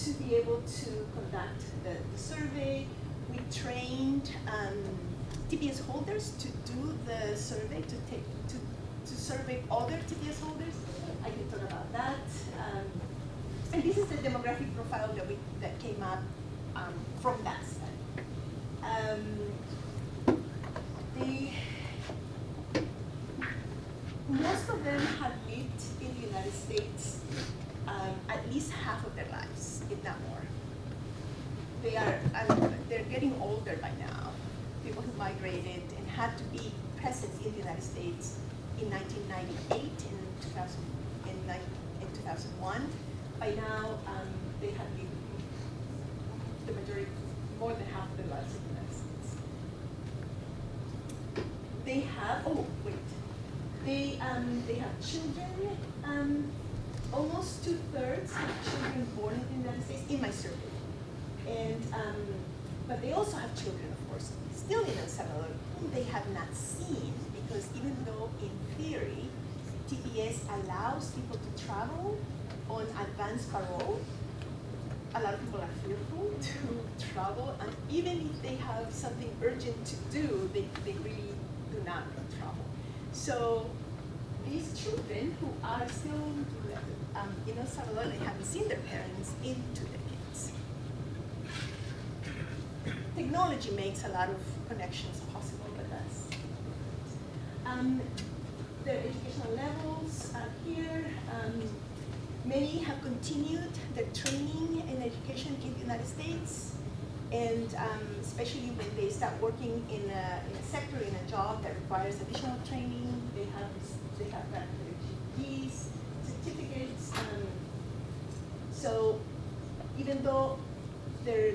to be able to conduct the survey. We trained TPS holders to do the survey, to survey other TPS holders. I can talk about that. And this is the demographic profile that came up from that study. Most of them have lived in the United States at least half of their lives, if not more. They're getting older by now. People who migrated and had to be present in the United States in 1998 and in 2001. By now, they have lived the majority, more than half of their lives in the United States. They have, they have children. Almost 2/3 have children born in the United States in my survey. And, but they also have children, of course, still in El Salvador, whom they have not seen, because even though in theory, TPS allows people to travel on advanced parole, a lot of people are fearful to travel, and even if they have something urgent to do, they really do not travel. So these children who are still in El Salvador, they haven't seen their parents in 2 decades. Technology makes a lot of connections possible, but that's their educational levels are here. Many have continued their training and education in the United States, and especially when they start working in a sector, in a job that requires additional training, they have granted GEDs, certificates. So even though their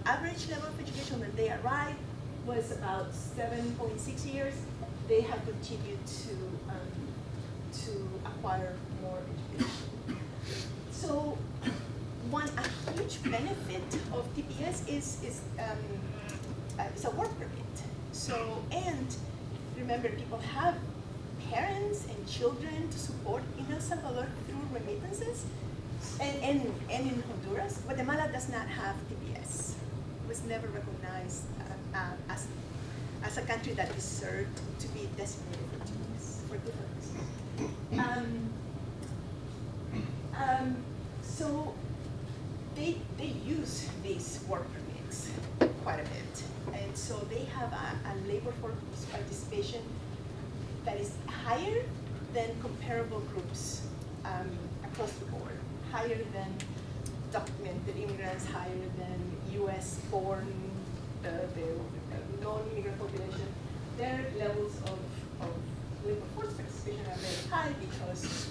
average level of education when they arrived was about 7.6 years, they have continued to acquire more education. So a huge benefit of TPS is a work permit. So, and remember, people have parents and children to support in El Salvador through remittances, and in Honduras. Guatemala does not have TPS. It was never recognized as a country that deserved to be designated for TPS for different reasons. So they use these work permits quite a bit, and so they have a labor force participation that is higher than comparable groups across the board, higher than documented immigrants, higher than U.S.-born, the non-immigrant population. Their levels of labor force participation are very high because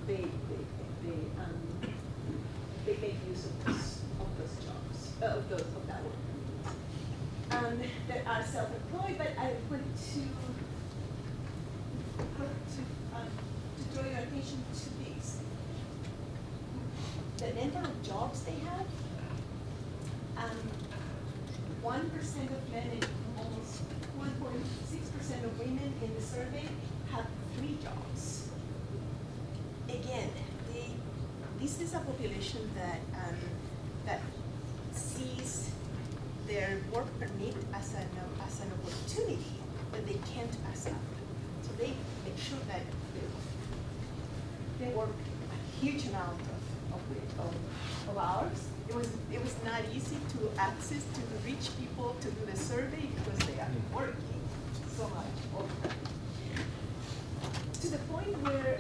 they make use of those jobs, of that work. That are self-employed, but I want to draw your attention to these. The number of jobs they have, 1% of men and almost 1.6% of women in the survey have 3 jobs. Again, this is a population that sees their work permit as an opportunity that they can't pass up. So they make sure that they work a huge amount of hours. It was not easy to access to reach people to do the survey because they are working so much all the time. To the point where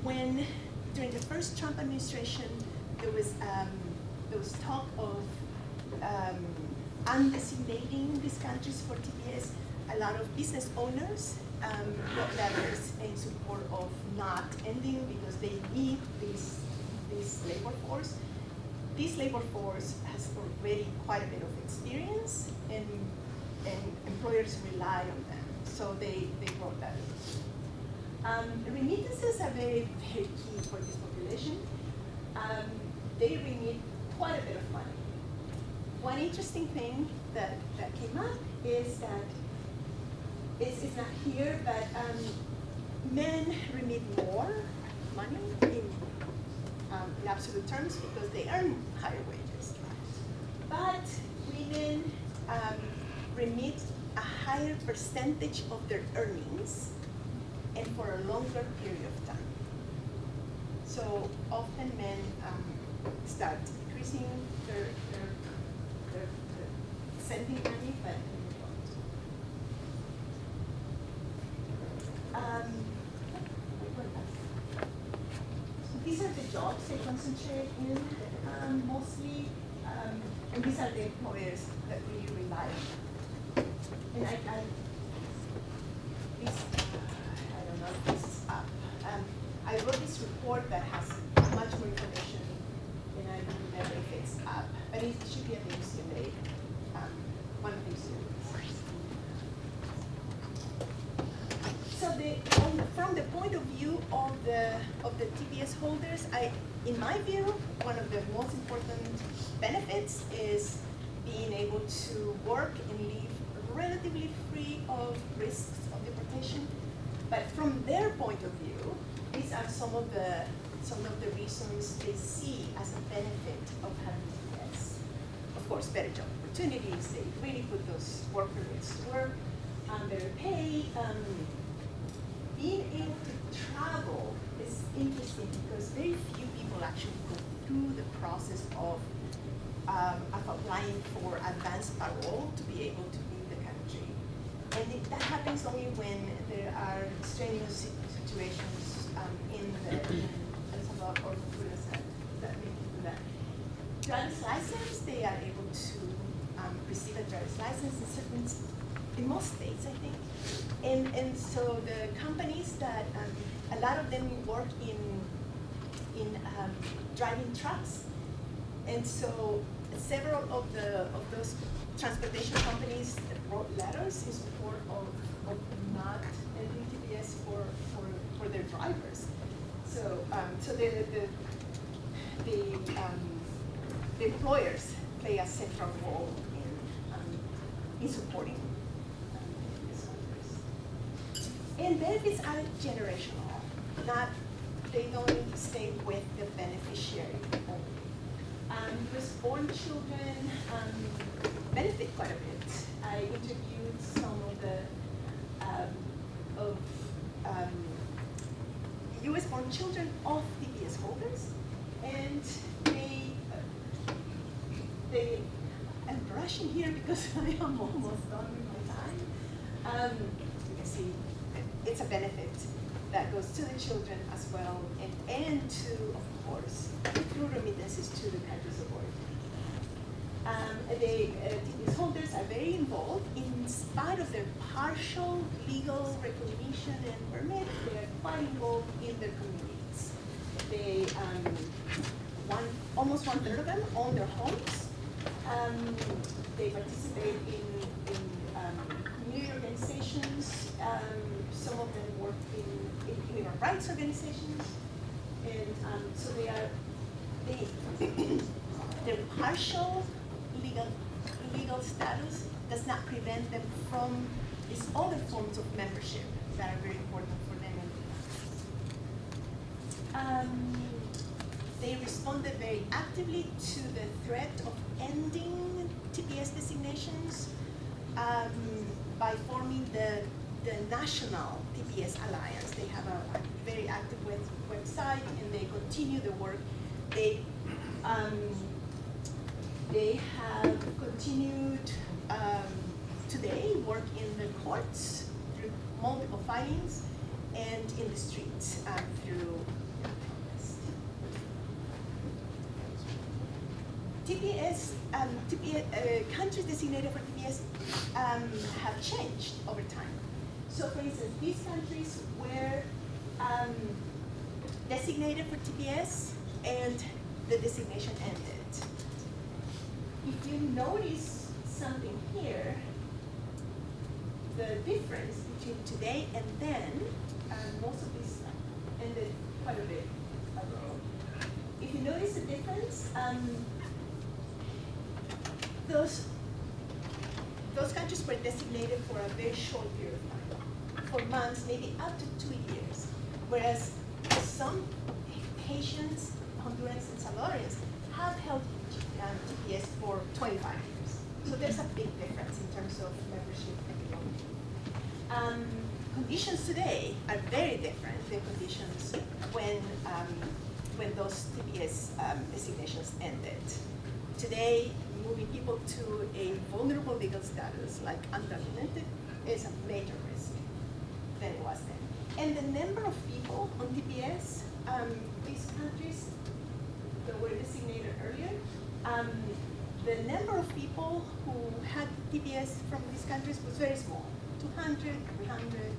when during the first Trump administration there was talk of undesignating these countries for TPS, a lot of business owners wrote letters in support of not ending because they need this labor force. This labor force has already quite a bit of experience, and employers rely on them, so they wrote letters. Remittances are very, very key for this population. They remit quite a bit of money. One interesting thing that came up is that it's not here, but men remit more money in absolute terms because they earn higher wages. But women remit a higher percentage of their earnings and for a longer period of time. So often men start decreasing their sending money, but these are the jobs they concentrate in mostly, and these are the employers that really rely on them. And I don't know if this is up. I wrote this report that has much more information, and I don't remember if it's up, but it should be at the UCLA, one of the UCLAs. So from the point of view of the TPS holders, in my view, one of the most important benefits is being able to work and live relatively free of risks of deportation. But from their point of view, these are some of the some of the reasons they see as a benefit of having TPS. Of course, better job opportunities, they really put those work permits to work, better pay. Being able to travel is interesting because very few people actually go through the process of applying for advanced parole to be able to leave the country. And that happens only when there are strenuous situations in El Salvador or Honduras that make you do that. Driver's license, they are able to receive a driver's license in most states, I think. And so the companies that, a lot of them work in driving trucks. And so several of those transportation companies wrote letters in support of not ending TPS for their drivers. So the employers play a central role in supporting these workers. And benefits are generational, they don't stay with the beneficiary only. US-born children benefit quite a bit. I interviewed some of US-born children of TPS holders, and I'm rushing here because I am almost done with my time. You can see it's a benefit that goes to the children as well, and to, of course, through remittances to the countries of origin. TPS holders are very involved. In spite of their partial legal recognition and permit, they are quite involved in their communities. They, almost 1/3 of them own their homes. They participate in community organizations. Some of them work in human rights organizations, and so their partial legal status does not prevent them from these other forms of membership that are very important for them. They responded very actively to the threat of ending TPS designations by forming the National TPS Alliance. They have a very active website, and they continue the work. They have continued today work in the courts through multiple filings and in the streets through protest. TPS, countries designated for TPS have changed over time. So for instance, these countries were designated for TPS and the designation ended. If you notice something here, the difference between today and then, most of these ended quite a bit ago. If you notice the difference, those countries were designated for a very short period of time, for months, maybe up to 2 years, whereas some Haitians, Hondurans, and Salvadorians have held TPS for 25 years. So there's a big difference in terms of membership economically. Conditions today are very different than conditions when those TPS designations ended. Today, moving people to a vulnerable legal status, like undocumented, is a major risk than it was then. And the number of people on TPS, these countries that were designated earlier, the number of people who had TPS from these countries was very small, 200, 300,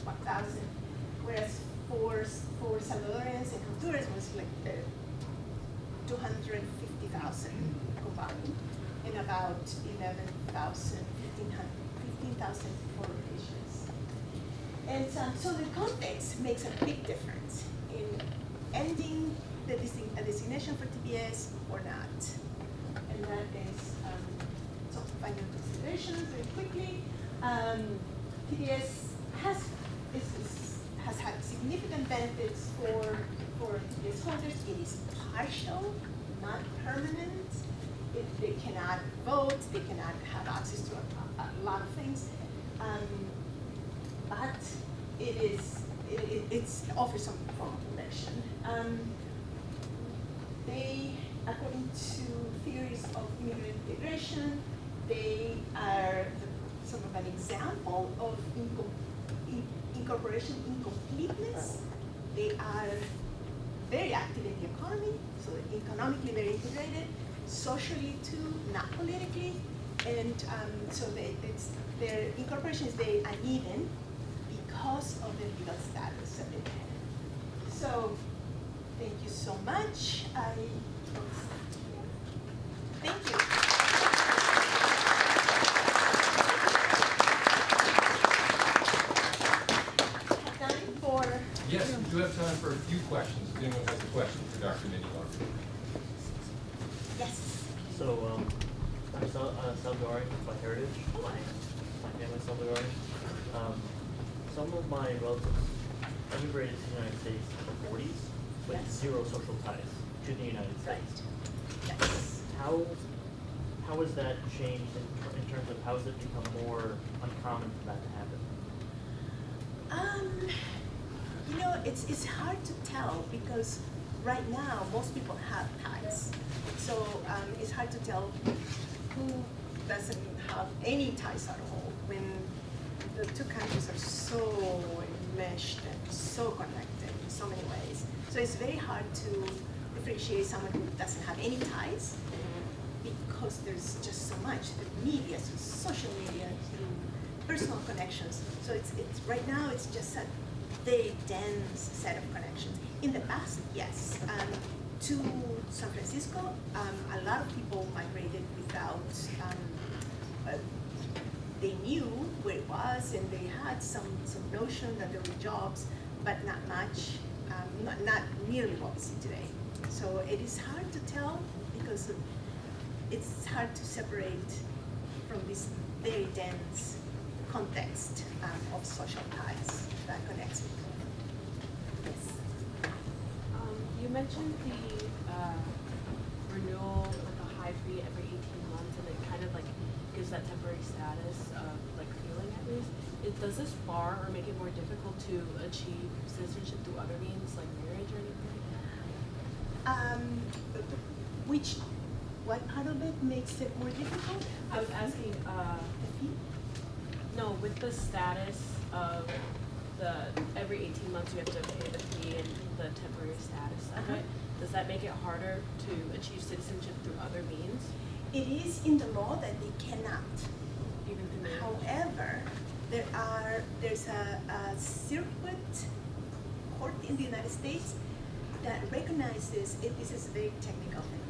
1,000, whereas for Salvadorians and Honduras was like 250,000 combined, and about 11,000, 15,000 for Haitians. And so the context makes a big difference in ending the designation for TPS or not. And that is some final considerations very quickly. TPS has had significant benefits for its holders. It is partial, not permanent. They cannot vote, they cannot have access to a lot of things. But it offers some form of protection. They, according to theories of immigrant integration, they are sort of an example of incorporation incompleteness. They are very active in the economy, so economically very integrated, socially too, not politically, and so their incorporation is very uneven because of the legal status that they have. So, thank you so much. Thank you. Time for... Yes, we do have time for a few questions. If anyone has a question for Dr. Minilar. Yes. So, I'm Salvadorian by heritage. My family's Salvadorian. Some of my relatives immigrated to the United States in the 40s with Yes. zero social ties to the United States. Yes. How has that changed in terms of how has it become more uncommon for that to happen? You know, it's hard to tell because right now most people have ties. So it's hard to tell who doesn't have any ties at all when the two countries are so enmeshed and so connected in so many ways. So it's very hard to differentiate someone who doesn't have any ties because there's just so much through media, through social media, through personal connections. So it's right now it's just a very dense set of connections. In the past, yes. To San Francisco, a lot of people migrated without, they knew where it was and they had some notion that there were jobs, but not much, not nearly what we see today. So it is hard to tell because it's hard to separate from this very dense context of social ties that connects people. Yes. You mentioned the renewal with a high fee every 18 months, and it kind of like gives that temporary status of like feeling at least. Does this bar or make it more difficult to achieve citizenship through other means like marriage or anything like that? What part of it makes it more difficult? I was asking, The fee? no, with the status of every 18 months you have to pay the fee and the temporary status of it, does that make it harder to achieve citizenship through other means? It is in the law that they cannot. Even through marriage? However, there's a circuit court in the United States that recognizes, this is a very technical thing,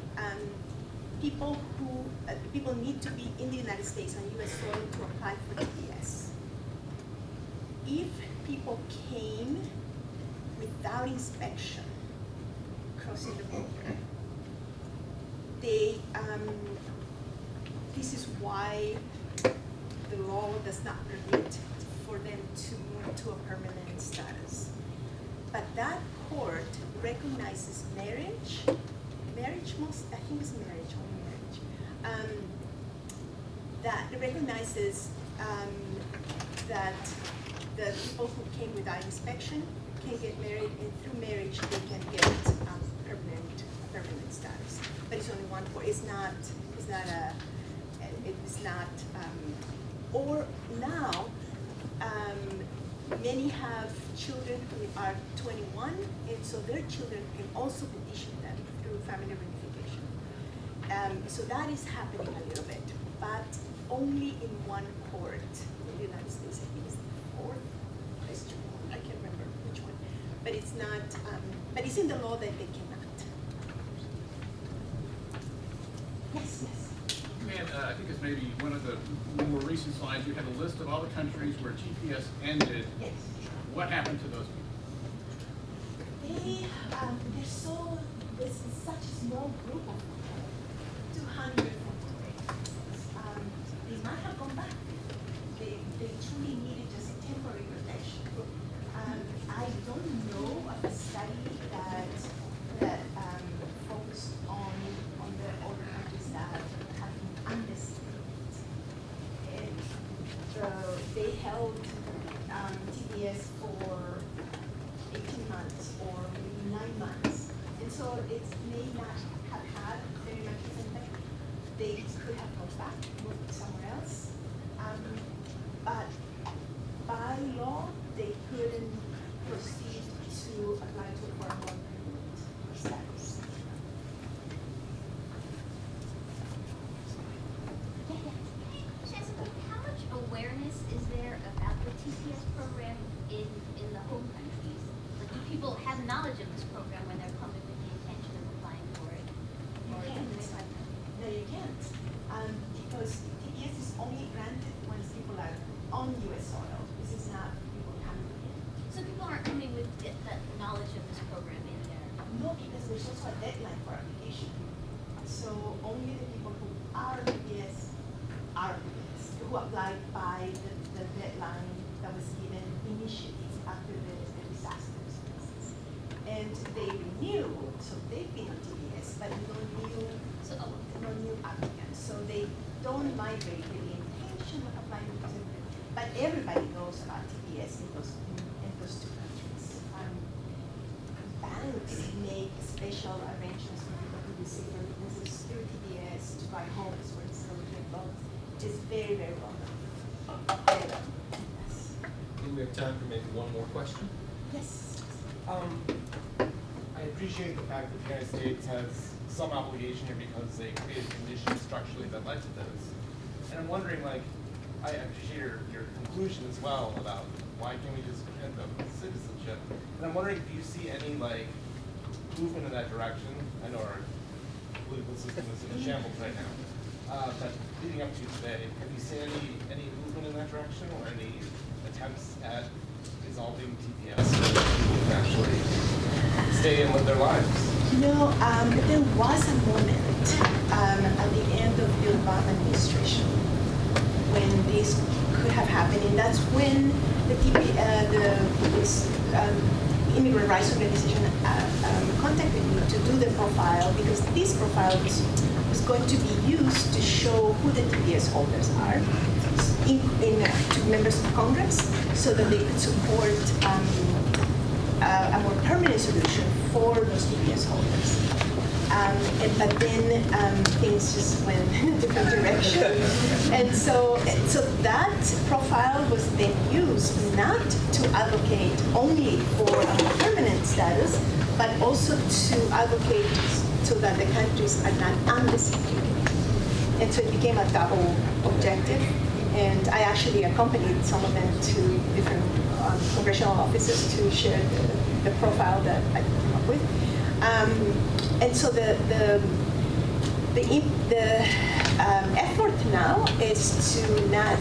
people need to be in the United States on U.S. soil to apply for the TPS. If people came without inspection crossing the border, this is why the law does not permit for them to move to a permanent status. But that court recognizes marriage, I think it's marriage, only marriage, that it recognizes that the people who came without inspection can get married, and through marriage they can get permanent status. But it's only one court. Or now, many have children who are 21, and so their children can also petition them through family reunification. So that is happening a little bit, but only in one court in the United States. I think it's the fourth district. I can't remember which one, but it's not. But it's in the law that they cannot. Yes. Man, I think it's maybe one of the more recent slides. You had a list of all the countries where TPS ended. Yes. What happened to those people? This is such a small group of people, 200 they might have gone back. They truly needed just temporary protection. I I don't know of a study that focused on the older countries that have been underestimated. They held TPS for 18 months or maybe 9 months, and so it may not have had very much impact. They could have gone back, moved somewhere else, but by law, they couldn't proceed to apply to for a more permanent status. Jessica, how much awareness is there about the TPS program in the home countries? Like, do people have knowledge of this program when they're coming with the intention of applying for it? You can't. No, you can't. Because TPS is only granted once people are on U.S. soil. This is not people coming in. So people aren't coming with the knowledge of this program in there? No, because there's also a deadline for application. So only the people who are TPS are TPS, who applied by the deadline that was given initially after the disasters. And they renew, so they've been on TPS, but no new applicants. So they don't migrate with the intention of applying to the, but everybody knows about TPS in those two countries. Banks make special arrangements for people who receive remittances through TPS to buy homes for discouragement loans. It's very, very well done. Very well. Yes. I think we have time for maybe one more question. Yes. I appreciate the fact that the United States has some obligation here because they created conditions structurally that led to this. And I'm wondering, like, I appreciate your conclusion as well about why can't we just grant them citizenship. And I'm wondering, do you see any, like, movement in that direction? I know our political system is in a shambles right now. But leading up to today, have you seen any movement in that direction or any attempts at resolving TPS so that people can actually stay and live their lives? No, there was a moment at the end of the Obama administration when this could have happened, and that's when this immigrant rights organization contacted me to do the profile, because this profile was going to be used to show who the TPS holders are to members of Congress, so that they could support a more permanent solution for those TPS holders. But then things just went in a different direction. And so that profile was then used not to advocate only for a more permanent status, but also to advocate so that the countries are not undisciplined. And so it became a double objective. And I actually accompanied some of them to different congressional offices to share the profile that I came up with. And so the effort now is to not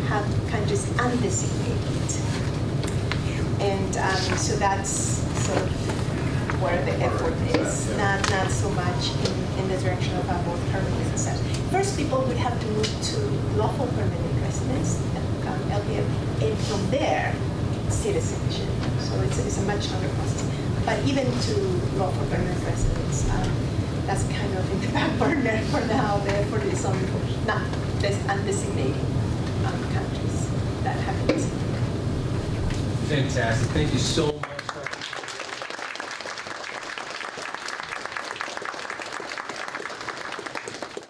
have countries undesignated. And so that's sort of where the effort is, not so much in the direction of a more permanent status. First, people would have to move to lawful permanent residence and become LPM, and from there, citizenship. So it's a much longer process. But even to lawful permanent residence, that's kind of in the back burner for now. The effort is on not undesignated countries that have been designated. Fantastic. Thank you so much.